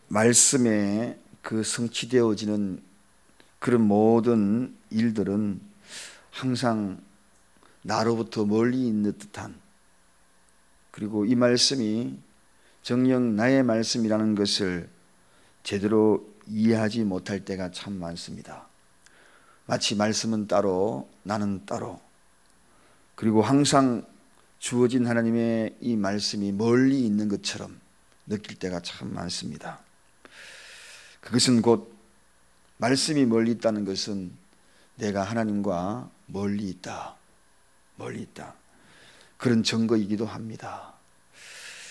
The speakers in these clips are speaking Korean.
말씀에 그 성취되어지는 그런 모든 일들은 항상 나로부터 멀리 있는 듯한, 그리고 이 말씀이 정녕 나의 말씀이라는 것을 제대로 이해하지 못할 때가 참 많습니다. 마치 말씀은 따로 나는 따로, 그리고 항상 주어진 하나님의 이 말씀이 멀리 있는 것처럼 느낄 때가 참 많습니다. 그것은 곧 말씀이 멀리 있다는 것은 내가 하나님과 멀리 있다, 그런 증거이기도 합니다.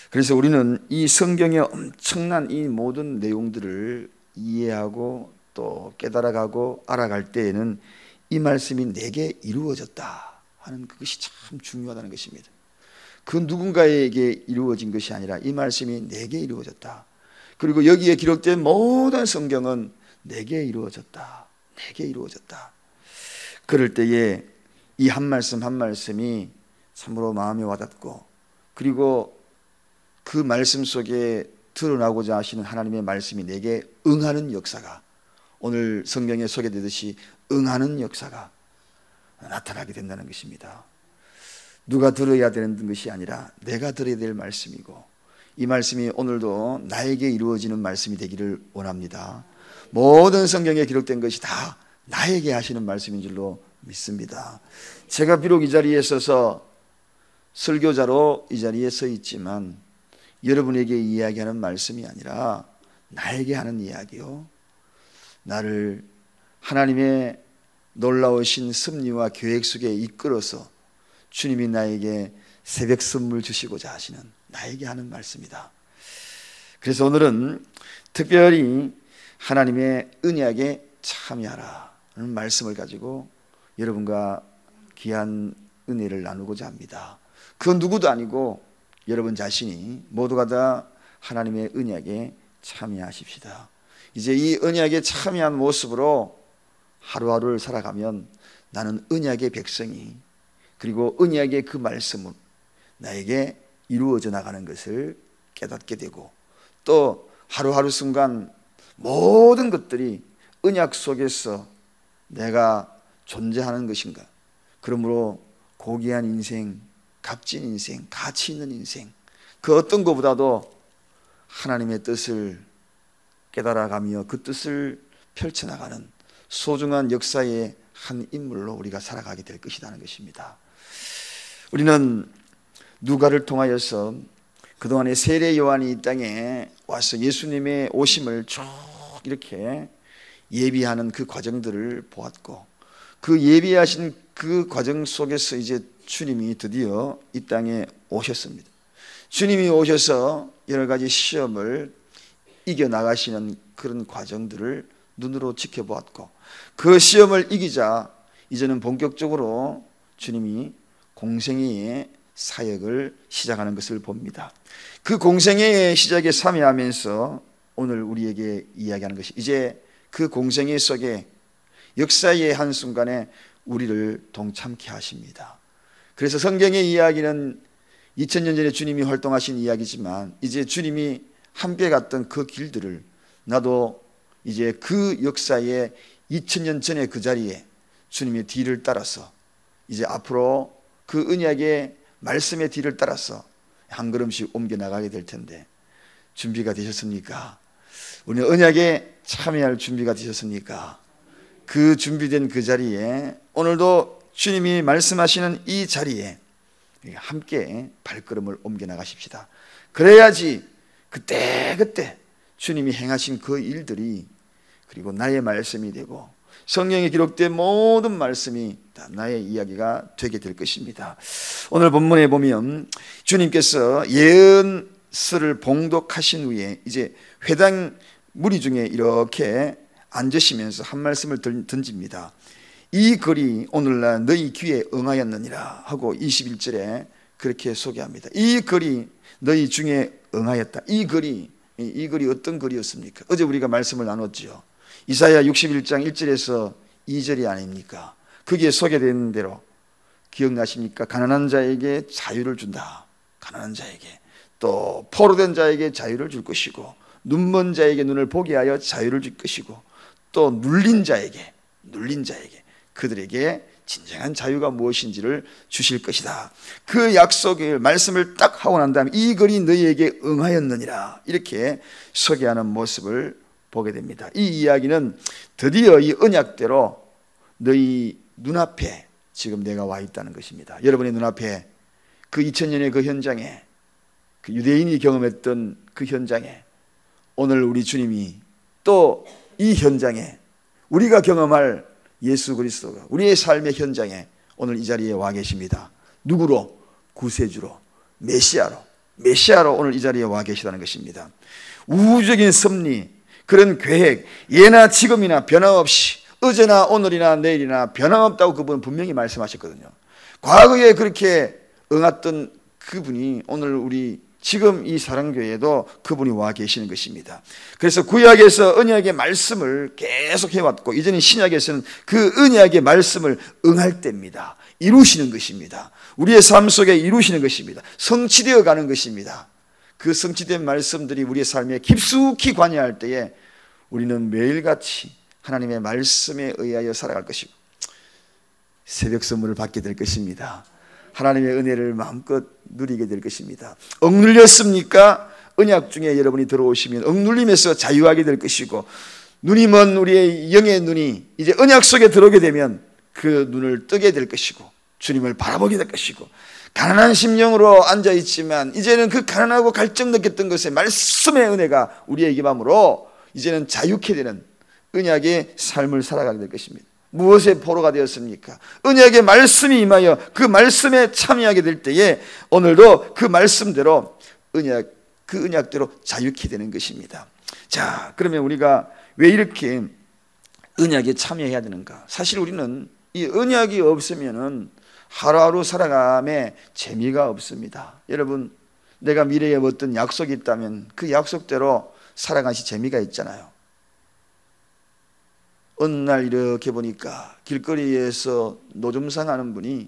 그래서 우리는 이 성경의 엄청난 이 모든 내용들을 이해하고 또 깨달아가고 알아갈 때에는 이 말씀이 내게 이루어졌다 하는 그것이 참 중요하다는 것입니다. 그 누군가에게 이루어진 것이 아니라 이 말씀이 내게 이루어졌다. 그리고 여기에 기록된 모든 성경은 내게 이루어졌다. 그럴 때에 이 한 말씀 한 말씀이 참으로 마음에 와닿고, 그리고 그 말씀 속에 드러나고자 하시는 하나님의 말씀이 내게 응하는 역사가, 오늘 성경에 소개되듯이 응하는 역사가 나타나게 된다는 것입니다. 누가 들어야 되는 것이 아니라 내가 들어야 될 말씀이고, 이 말씀이 오늘도 나에게 이루어지는 말씀이 되기를 원합니다. 모든 성경에 기록된 것이 다 나에게 하시는 말씀인 줄로 믿습니다. 제가 비록 이 자리에 서서 설교자로 이 자리에 서 있지만 여러분에게 이야기하는 말씀이 아니라 나에게 하는 이야기요, 나를 하나님의 놀라우신 섭리와 계획 속에 이끌어서 주님이 나에게 새벽 선물 주시고자 하시는 나에게 하는 말씀이다. 그래서 오늘은 특별히 하나님의 언약에 참여하라는 말씀을 가지고 여러분과 귀한 은혜를 나누고자 합니다. 그건 누구도 아니고 여러분 자신이 모두가 다 하나님의 언약에 참여하십시다. 이제 이 언약에 참여한 모습으로 하루하루를 살아가면 나는 언약의 백성이, 그리고 언약의 그 말씀은 나에게 이루어져 나가는 것을 깨닫게 되고, 또 하루하루 순간 모든 것들이 언약 속에서 내가 존재하는 것인가, 그러므로 고귀한 인생, 값진 인생, 가치 있는 인생, 그 어떤 것보다도 하나님의 뜻을 깨달아가며 그 뜻을 펼쳐나가는 소중한 역사의 한 인물로 우리가 살아가게 될 것이라는 것입니다. 우리는 누가를 통하여서 그동안에 세례 요한이 이 땅에 와서 예수님의 오심을 쭉 이렇게 예비하는 그 과정들을 보았고, 그 예비하신 그 과정 속에서 이제 주님이 드디어 이 땅에 오셨습니다. 주님이 오셔서 여러 가지 시험을 이겨나가시는 그런 과정들을 눈으로 지켜보았고, 그 시험을 이기자 이제는 본격적으로 주님이 공생애의 사역을 시작하는 것을 봅니다. 그 공생애의 시작에 참여하면서 오늘 우리에게 이야기하는 것이, 이제 그 공생애 속에 역사의 한순간에 우리를 동참케 하십니다. 그래서 성경의 이야기는 2000년 전에 주님이 활동하신 이야기지만, 이제 주님이 함께 갔던 그 길들을 나도 이제 그 역사의 2000년 전의 그 자리에 주님의 뒤를 따라서 이제 앞으로 그 언약의 말씀의 뒤를 따라서 한 걸음씩 옮겨 나가게 될 텐데, 준비가 되셨습니까? 우리는 언약에 참여할 준비가 되셨습니까? 그 준비된 그 자리에, 오늘도 주님이 말씀하시는 이 자리에 함께 발걸음을 옮겨 나가십시다. 그래야지 그때 주님이 행하신 그 일들이, 그리고 나의 말씀이 되고 성경에 기록된 모든 말씀이 다 나의 이야기가 되게 될 것입니다. 오늘 본문에 보면 주님께서 예언서를 봉독하신 후에 이제 회당 무리 중에 이렇게 앉으시면서 한 말씀을 던집니다. 이 글이 오늘날 너희 귀에 응하였느니라 하고 21절에 그렇게 소개합니다. 이 글이 너희 중에 응하였다. 이 글이 어떤 글이었습니까? 어제 우리가 말씀을 나눴죠. 이사야 61장 1절에서 2절이 아닙니까? 거기에 소개된 대로 기억나십니까? 가난한 자에게 자유를 준다. 가난한 자에게, 또 포로된 자에게 자유를 줄 것이고, 눈먼 자에게 눈을 보게 하여 자유를 줄 것이고, 또 눌린 자에게 그들에게 진정한 자유가 무엇인지를 주실 것이다. 그 약속의 말씀을 딱 하고 난 다음에 이 글이 너희에게 응하였느니라, 이렇게 소개하는 모습을 보게 됩니다. 이 이야기는 드디어 이 언약대로 너희 눈앞에 지금 내가 와 있다는 것입니다. 여러분의 눈앞에 그 2000년의 그 현장에, 그 유대인이 경험했던 그 현장에, 오늘 우리 주님이 또 이 현장에 우리가 경험할 예수 그리스도가 우리의 삶의 현장에 오늘 이 자리에 와 계십니다. 누구로? 구세주로, 메시아로 오늘 이 자리에 와 계시다는 것입니다. 우주적인 섭리, 그런 계획, 예나 지금이나 변함없이 어제나 오늘이나 내일이나 변함없다고 그분은 분명히 말씀하셨거든요. 과거에 그렇게 응했던 그분이 오늘 우리 지금 이 사랑교회에도 그분이 와 계시는 것입니다. 그래서 구약에서 언약의 말씀을 계속 해왔고, 이제는 신약에서는 그 언약의 말씀을 응할 때입니다. 이루시는 것입니다. 우리의 삶 속에 이루시는 것입니다. 성취되어 가는 것입니다. 그 성취된 말씀들이 우리의 삶에 깊숙이 관여할 때에 우리는 매일같이 하나님의 말씀에 의하여 살아갈 것이고 새벽 선물을 받게 될 것입니다. 하나님의 은혜를 마음껏 누리게 될 것입니다. 억눌렸습니까? 언약 중에 여러분이 들어오시면 억눌림에서 자유하게 될 것이고, 눈이 먼 우리의 영의 눈이 이제 언약 속에 들어오게 되면 그 눈을 뜨게 될 것이고 주님을 바라보게 될 것이고, 가난한 심령으로 앉아있지만 이제는 그 가난하고 갈증 느꼈던 것에 말씀의 은혜가 우리의 기반으로 이제는 자유케 되는 언약의 삶을 살아가게 될 것입니다. 무엇의 포로가 되었습니까? 언약의 말씀이 임하여 그 말씀에 참여하게 될 때에 오늘도 그 말씀대로 그 언약대로 자유케 되는 것입니다. 자, 그러면 우리가 왜 이렇게 언약에 참여해야 되는가? 사실 우리는 이 언약이 없으면은 하루하루 살아감에 재미가 없습니다. 여러분, 내가 미래에 어떤 약속이 있다면 그 약속대로 살아가시 재미가 있잖아요. 어느 날 이렇게 보니까 길거리에서 노점상 하는 분이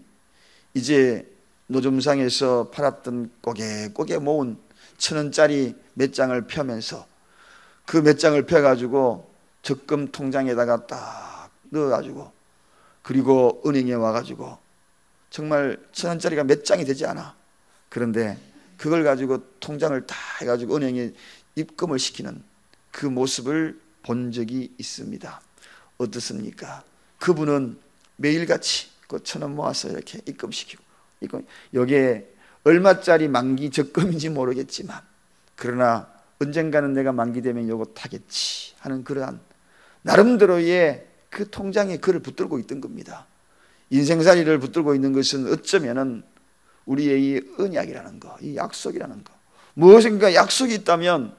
이제 노점상에서 팔았던 꼬개 모은 1,000원짜리 몇 장을 펴면서 그 몇 장을 펴가지고 적금 통장에다가 딱 넣어가지고, 그리고 은행에 와가지고 정말 1,000원짜리가 몇 장이 되지 않아. 그런데 그걸 가지고 통장을 다 해가지고 은행에 입금을 시키는 그 모습을 본 적이 있습니다. 어떻습니까? 그분은 매일같이 그 1,000원 모아서 이렇게 입금시키고, 여기에 얼마짜리 만기 적금인지 모르겠지만 그러나 언젠가는 내가 만기 되면 요거 타겠지 하는 그러한 나름대로의 그 통장에 그를 붙들고 있던 겁니다. 인생살이를 붙들고 있는 것은 어쩌면은 우리의 이 언약이라는 거, 이 약속이라는 거, 무엇인가 약속이 있다면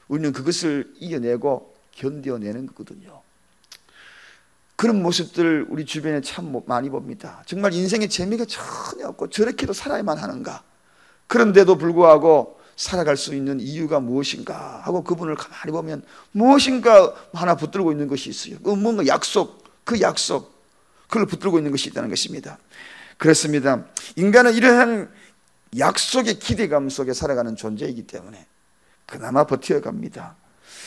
우리는 그것을 이겨내고 견뎌내는 거거든요. 그런 모습들 우리 주변에 참 많이 봅니다. 정말 인생에 재미가 전혀 없고 저렇게도 살아야만 하는가, 그런데도 불구하고 살아갈 수 있는 이유가 무엇인가 하고 그분을 가만히 보면 무엇인가 하나 붙들고 있는 것이 있어요. 뭔가 약속, 그걸 붙들고 있는 것이 있다는 것입니다. 그렇습니다. 인간은 이러한 약속의 기대감 속에 살아가는 존재이기 때문에 그나마 버텨갑니다.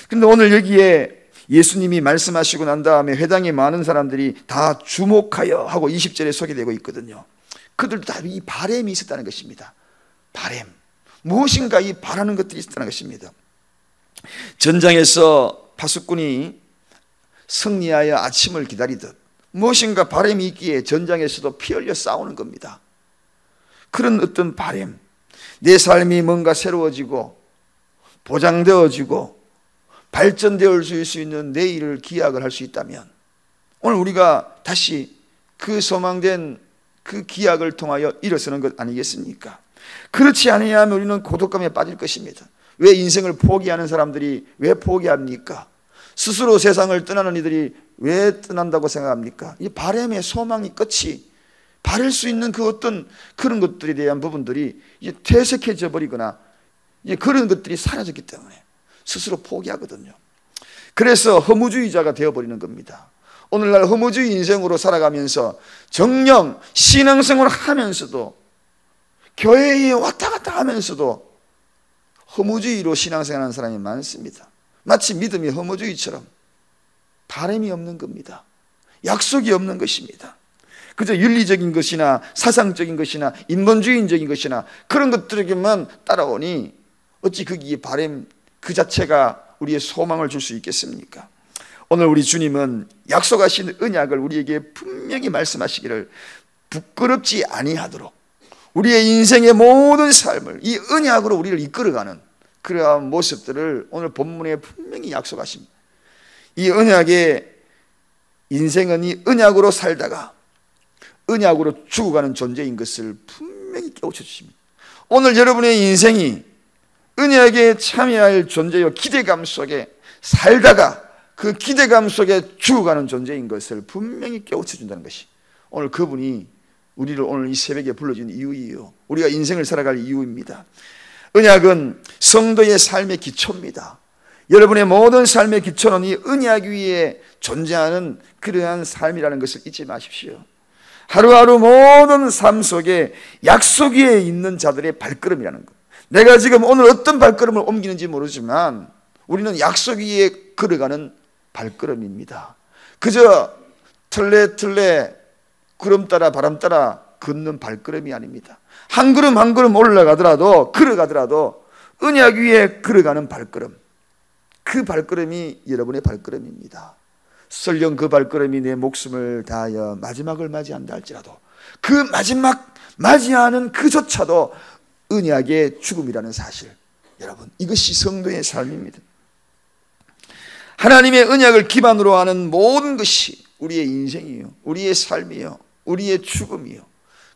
그런데 오늘 여기에 예수님이 말씀하시고 난 다음에 회당에 많은 사람들이 다 주목하여 하고 20절에 소개되고 있거든요. 그들도 다 이 바램이 있었다는 것입니다. 바램, 무엇인가 이 바라는 것들이 있었다는 것입니다. 전장에서 파수꾼이 승리하여 아침을 기다리듯 무엇인가 바램이 있기에 전장에서도 피 흘려 싸우는 겁니다. 그런 어떤 바램, 내 삶이 뭔가 새로워지고 보장되어지고 발전되어 수 있는 내일을 기약을 할 수 있다면 오늘 우리가 다시 그 소망된 그 기약을 통하여 일어서는 것 아니겠습니까? 그렇지 아니하면 우리는 고독감에 빠질 것입니다. 왜 인생을 포기하는 사람들이 왜 포기합니까? 스스로 세상을 떠나는 이들이 왜 떠난다고 생각합니까? 이 바람의 소망이 끝이 바를 수 있는 그 어떤 그런 것들에 대한 부분들이 이제 퇴색해져 버리거나 이제 그런 것들이 사라졌기 때문에 스스로 포기하거든요. 그래서 허무주의자가 되어버리는 겁니다. 오늘날 허무주의 인생으로 살아가면서 정령 신앙생활을 하면서도 교회에 왔다 갔다 하면서도 허무주의로 신앙생활하는 사람이 많습니다. 마치 믿음이 허무주의처럼 바람이 없는 겁니다. 약속이 없는 것입니다. 그저 윤리적인 것이나 사상적인 것이나 인본주의적인 것이나 그런 것들에게만 따라오니 어찌 거기에 바람 그 자체가 우리의 소망을 줄 수 있겠습니까? 오늘 우리 주님은 약속하신 언약을 우리에게 분명히 말씀하시기를 부끄럽지 아니하도록 우리의 인생의 모든 삶을 이 언약으로 우리를 이끌어가는 그러한 모습들을 오늘 본문에 분명히 약속하십니다. 이 언약의 인생은 이 언약으로 살다가 언약으로 죽어가는 존재인 것을 분명히 깨우쳐 주십니다. 오늘 여러분의 인생이 언약에 참여할 존재요 기대감 속에 살다가 그 기대감 속에 죽어가는 존재인 것을 분명히 깨우쳐 준다는 것이 오늘 그분이 우리를 오늘 이 새벽에 불러준 이유이요, 우리가 인생을 살아갈 이유입니다. 언약은 성도의 삶의 기초입니다. 여러분의 모든 삶의 기초는 이 언약 위에 존재하는 그러한 삶이라는 것을 잊지 마십시오. 하루하루 모든 삶 속에 약속 위에 있는 자들의 발걸음이라는 것. 내가 지금 오늘 어떤 발걸음을 옮기는지 모르지만 우리는 약속 위에 걸어가는 발걸음입니다. 그저 털레 구름 따라 바람 따라 걷는 발걸음이 아닙니다. 한 걸음 한 걸음 올라가더라도 걸어가더라도 언약 위에 걸어가는 발걸음, 그 발걸음이 여러분의 발걸음입니다. 설령 그 발걸음이 내 목숨을 다하여 마지막을 맞이한다 할지라도 그 마지막 맞이하는 그조차도 언약의 죽음이라는 사실, 여러분 이것이 성도의 삶입니다. 하나님의 언약을 기반으로 하는 모든 것이 우리의 인생이요, 우리의 삶이요, 우리의 죽음이요.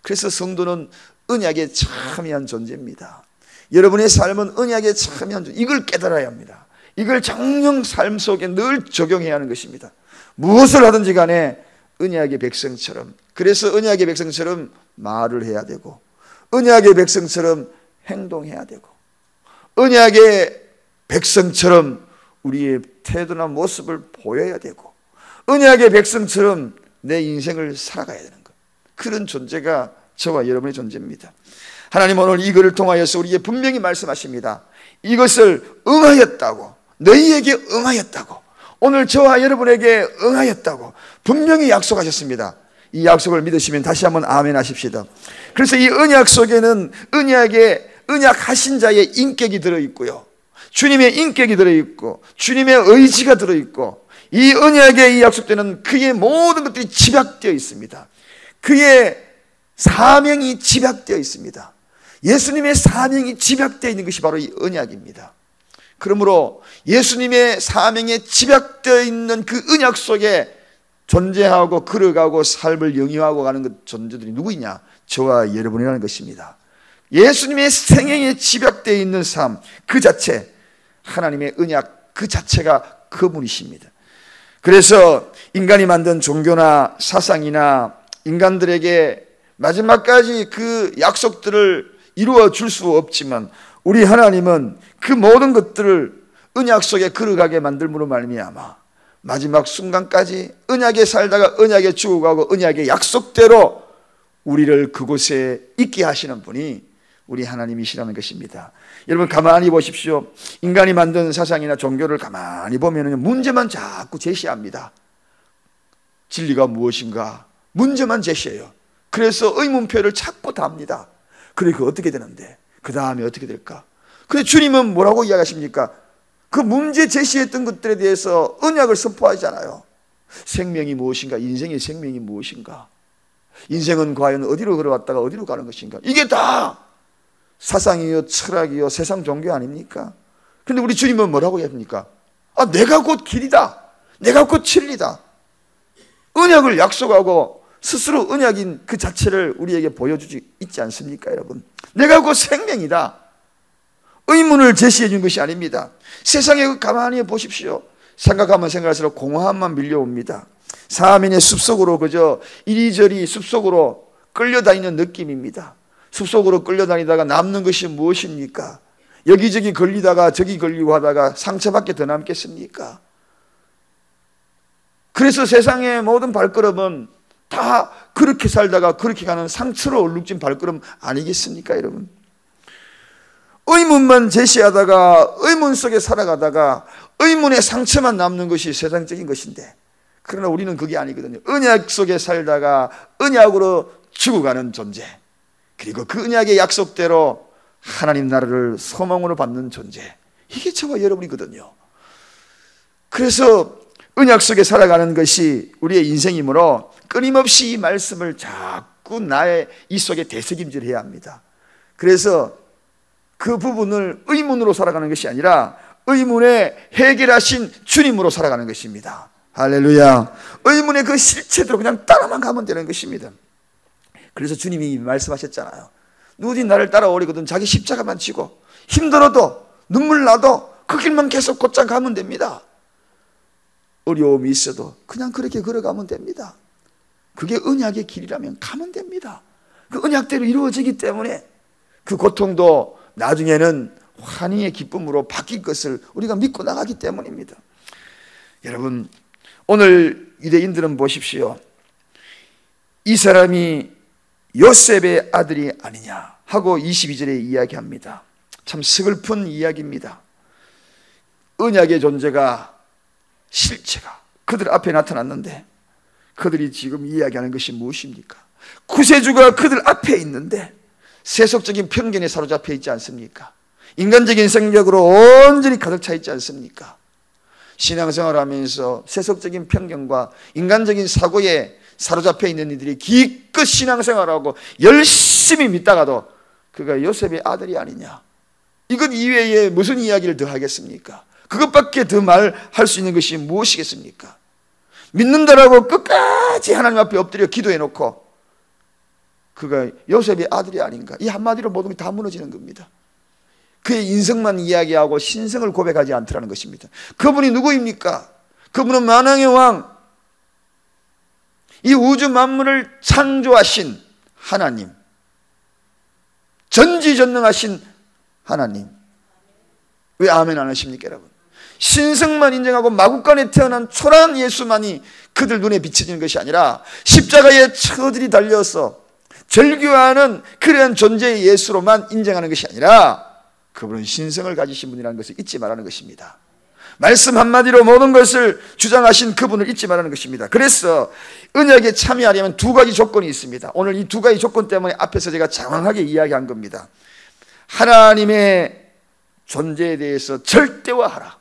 그래서 성도는 언약에 참여한 존재입니다. 여러분의 삶은 언약에 참여한 존재, 이걸 깨달아야 합니다. 이걸 정녕 삶 속에 늘 적용해야 하는 것입니다. 무엇을 하든지 간에 언약의 백성처럼, 그래서 언약의 백성처럼 말을 해야 되고 언약의 백성처럼 행동해야 되고 언약의 백성처럼 우리의 태도나 모습을 보여야 되고 언약의 백성처럼 내 인생을 살아가야 되는 것, 그런 존재가 저와 여러분의 존재입니다. 하나님 오늘 이것을 통하여서 우리에게 분명히 말씀하십니다. 이것을 응하였다고, 너희에게 응하였다고, 오늘 저와 여러분에게 응하였다고 분명히 약속하셨습니다. 이 약속을 믿으시면 다시 한번 아멘 하십시다. 그래서 이 언약 속에는 언약하신 자의 인격이 들어있고요, 주님의 인격이 들어있고 주님의 의지가 들어있고 이 언약에 이 약속되는 그의 모든 것들이 집약되어 있습니다. 그의 사명이 집약되어 있습니다. 예수님의 사명이 집약되어 있는 것이 바로 이 언약입니다. 그러므로 예수님의 사명에 집약되어 있는 그 언약 속에 존재하고 걸어가고 삶을 영위하고 가는 그 존재들이 누구이냐? 저와 여러분이라는 것입니다. 예수님의 생애에 집약되어 있는 삶 그 자체, 하나님의 언약 그 자체가 그분이십니다. 그래서 인간이 만든 종교나 사상이나 인간들에게 마지막까지 그 약속들을 이루어 줄 수 없지만 우리 하나님은 그 모든 것들을 언약 속에 걸어가게 만들므로 말미암아 마지막 순간까지 언약에 살다가 언약에 죽어가고 언약의 약속대로 우리를 그곳에 있게 하시는 분이 우리 하나님이시라는 것입니다. 여러분 가만히 보십시오. 인간이 만든 사상이나 종교를 가만히 보면 문제만 자꾸 제시합니다. 진리가 무엇인가 문제만 제시해요. 그래서 의문표를 자꾸 답니다. 그리고 어떻게 되는데 그 다음에 어떻게 될까? 근데 주님은 뭐라고 이야기하십니까? 그 문제 제시했던 것들에 대해서 언약을 선포하잖아요. 생명이 무엇인가? 인생의 생명이 무엇인가? 인생은 과연 어디로 걸어왔다가 어디로 가는 것인가? 이게 다 사상이요 철학이요 세상 종교 아닙니까? 그런데 우리 주님은 뭐라고 합니까? 내가 곧 길이다, 내가 곧 진리다. 언약을 약속하고 스스로 언약인 그 자체를 우리에게 보여주지 있지 않습니까? 여러분, 내가 곧 생명이다. 의문을 제시해 준 것이 아닙니다. 세상에 가만히 보십시오. 생각하면 생각할수록 공허함만 밀려옵니다. 사면의 숲속으로 그저 이리저리 숲속으로 끌려다니는 느낌입니다. 숲속으로 끌려다니다가 남는 것이 무엇입니까? 여기저기 걸리다가 저기 걸리고 하다가 상처밖에 더 남겠습니까? 그래서 세상의 모든 발걸음은 다 그렇게 살다가 그렇게 가는 상처로 얼룩진 발걸음 아니겠습니까, 여러분? 의문만 제시하다가 의문 속에 살아가다가 의문의 상처만 남는 것이 세상적인 것인데, 그러나 우리는 그게 아니거든요. 언약 속에 살다가 언약으로 죽어가는 존재, 그리고 그 언약의 약속대로 하나님 나라를 소망으로 받는 존재, 이게 저와 여러분이거든요. 그래서 언약 속에 살아가는 것이 우리의 인생이므로 끊임없이 이 말씀을 자꾸 나의 이 속에 되새김질해야 합니다. 그래서 그 부분을 의문으로 살아가는 것이 아니라 의문에 해결하신 주님으로 살아가는 것입니다. 할렐루야. 의문의 그 실체대로 그냥 따라만 가면 되는 것입니다. 그래서 주님이 말씀하셨잖아요. 누구든지 나를 따라오려거든 자기 십자가만 지고 힘들어도 눈물 나도 그 길만 계속 곧장 가면 됩니다. 어려움이 있어도 그냥 그렇게 걸어가면 됩니다. 그게 언약의 길이라면 가면 됩니다. 그 언약대로 이루어지기 때문에 그 고통도 나중에는 환희의 기쁨으로 바뀔 것을 우리가 믿고 나가기 때문입니다. 여러분, 오늘 유대인들은 보십시오. 이 사람이 요셉의 아들이 아니냐 하고 22절에 이야기합니다. 참 서글픈 이야기입니다. 언약의 존재가, 실체가 그들 앞에 나타났는데 그들이 지금 이야기하는 것이 무엇입니까? 구세주가 그들 앞에 있는데 세속적인 편견에 사로잡혀 있지 않습니까? 인간적인 생각으로 온전히 가득 차 있지 않습니까? 신앙생활을 하면서 세속적인 편견과 인간적인 사고에 사로잡혀 있는 이들이 기껏 신앙생활하고 열심히 믿다가도 그가 요셉의 아들이 아니냐, 이것 이외에 무슨 이야기를 더 하겠습니까? 그것밖에 더 말할 수 있는 것이 무엇이겠습니까? 믿는다라고 끝까지 하나님 앞에 엎드려 기도해놓고 그가 요셉의 아들이 아닌가, 이 한마디로 모든 게 다 무너지는 겁니다. 그의 인성만 이야기하고 신성을 고백하지 않더라는 것입니다. 그분이 누구입니까? 그분은 만왕의 왕, 이 우주 만물을 창조하신 하나님, 전지전능하신 하나님. 왜 아멘 안 하십니까, 여러분? 신성만 인정하고 마구간에 태어난 초라한 예수만이 그들 눈에 비춰지는 것이 아니라 십자가에 처들이 달려서 절규하는 그러한 존재의 예수로만 인정하는 것이 아니라 그분은 신성을 가지신 분이라는 것을 잊지 말라는 것입니다. 말씀 한마디로 모든 것을 주장하신 그분을 잊지 말라는 것입니다. 그래서 언약에 참여하려면 두 가지 조건이 있습니다. 오늘 이 두 가지 조건 때문에 앞에서 제가 장황하게 이야기한 겁니다. 하나님의 존재에 대해서 절대화하라,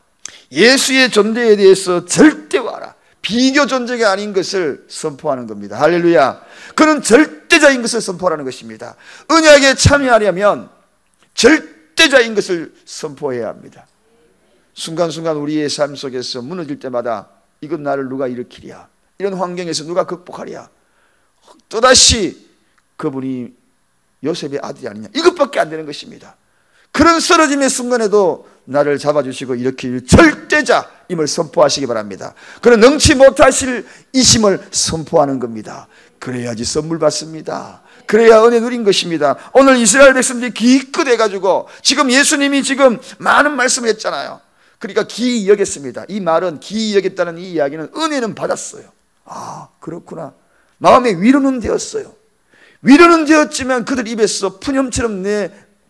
예수의 존재에 대해서 절대화하라, 비교 존재가 아닌 것을 선포하는 겁니다. 할렐루야. 그는 절대자인 것을 선포하라는 것입니다. 언약에 참여하려면 절대자인 것을 선포해야 합니다. 순간순간 우리의 삶 속에서 무너질 때마다 이건 나를 누가 일으키랴, 이런 환경에서 누가 극복하랴, 또다시 그분이 요셉의 아들이 아니냐, 이것밖에 안 되는 것입니다. 그런 쓰러짐의 순간에도 나를 잡아주시고 일으킬 절대자임을 선포하시기 바랍니다. 그는 능치 못하실 이심을 선포하는 겁니다. 그래야지 선물 받습니다. 그래야 은혜 누린 것입니다. 오늘 이스라엘 백성들이 기껏 해가지고 지금 예수님이 지금 많은 말씀을 했잖아요. 그러니까 기이 여겼습니다. 이 말은 기이 여겼다는 이 이야기는 은혜는 받았어요. 아, 그렇구나. 마음의 위로는 되었어요. 위로는 되었지만 그들 입에서 푸념처럼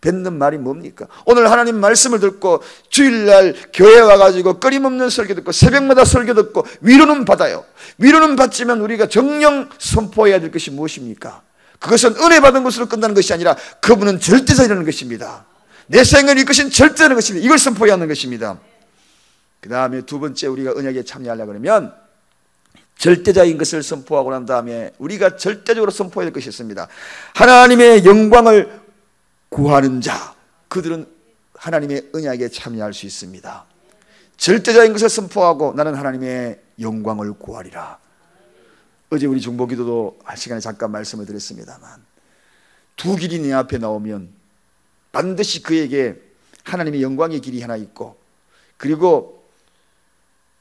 뱉는 말이 뭡니까? 오늘 하나님 말씀을 듣고 주일날 교회 와가지고 끊임없는 설교 듣고 새벽마다 설교 듣고 위로는 받아요. 위로는 받지만 우리가 정령 선포해야 될 것이 무엇입니까? 그것은 은혜 받은 것으로 끝나는 것이 아니라 그분은 절대자라는 것입니다. 내 생을 이끄신 절대라는 것입니다. 이걸 선포해야 하는 것입니다. 그 다음에 두 번째, 우리가 언약에 참여하려고 그러면 절대자인 것을 선포하고 난 다음에 우리가 절대적으로 선포해야 될 것이 있습니다. 하나님의 영광을 구하는 자, 그들은 하나님의 언약에 참여할 수 있습니다. 절대자인 것을 선포하고 나는 하나님의 영광을 구하리라. 어제 우리 중보기도도 한 시간에 잠깐 말씀을 드렸습니다만, 두 길이 내 앞에 나오면 반드시 그에게 하나님의 영광의 길이 하나 있고, 그리고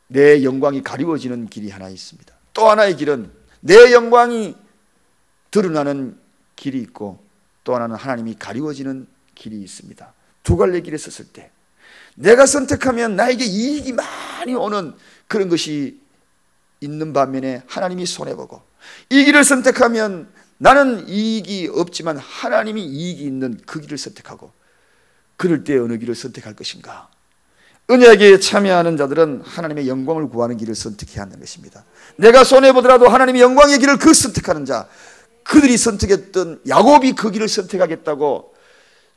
내 영광이 가리워지는 길이 하나 있습니다. 또 하나의 길은 내 영광이 드러나는 길이 있고, 또 하나는 하나님이 가리워지는 길이 있습니다. 두 갈래 길에 섰을 때 내가 선택하면 나에게 이익이 많이 오는 그런 것이 있는 반면에 하나님이 손해보고, 이 길을 선택하면 나는 이익이 없지만 하나님이 이익이 있는 그 길을 선택하고, 그럴 때 어느 길을 선택할 것인가? 언약에 참여하는 자들은 하나님의 영광을 구하는 길을 선택해야 하는 것입니다. 내가 손해보더라도 하나님의 영광의 길을 선택하는 자, 그들이 선택했던 야곱이 그 길을 선택하겠다고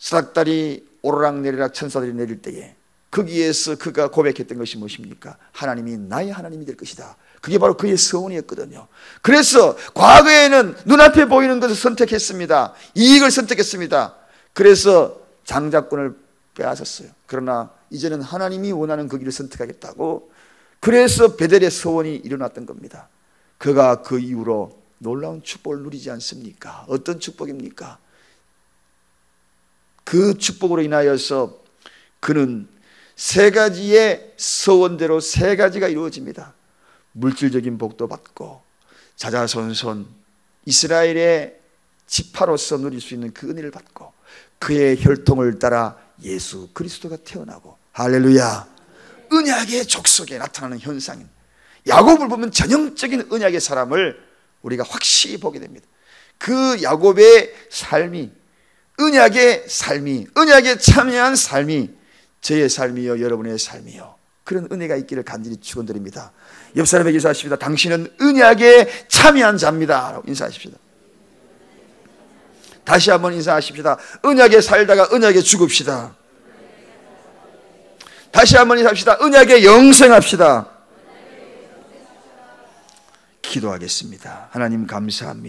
스락달이 오르락내리락 천사들이 내릴 때에 거기에서 그가 고백했던 것이 무엇입니까? 하나님이 나의 하나님이 될 것이다. 그게 바로 그의 소원이었거든요. 그래서 과거에는 눈앞에 보이는 것을 선택했습니다. 이익을 선택했습니다. 그래서 장자권을 빼앗았어요. 그러나 이제는 하나님이 원하는 그 길을 선택하겠다고, 그래서 베델의 소원이 일어났던 겁니다. 그가 그 이후로 놀라운 축복을 누리지 않습니까? 어떤 축복입니까? 그 축복으로 인하여서 그는 세 가지의 서원대로 세 가지가 이루어집니다. 물질적인 복도 받고 자자손손 이스라엘의 지파로서 누릴 수 있는 그 은혜를 받고 그의 혈통을 따라 예수 그리스도가 태어나고, 할렐루야, 언약의 족속에 나타나는 현상인 야곱을 보면 전형적인 언약의 사람을 우리가 확실히 보게 됩니다. 그 야곱의 삶이, 언약의 삶이, 언약에 참여한 삶이 저의 삶이요 여러분의 삶이요 그런 은혜가 있기를 간절히 축원드립니다. 옆 사람에게 인사하십시다. 당신은 언약에 참여한 자입니다 라고 인사하십시다. 다시 한번 인사하십시다. 언약에 살다가 언약에 죽읍시다. 다시 한번 인사합시다. 언약에 영생합시다. 기도하겠습니다. 하나님 감사합니다.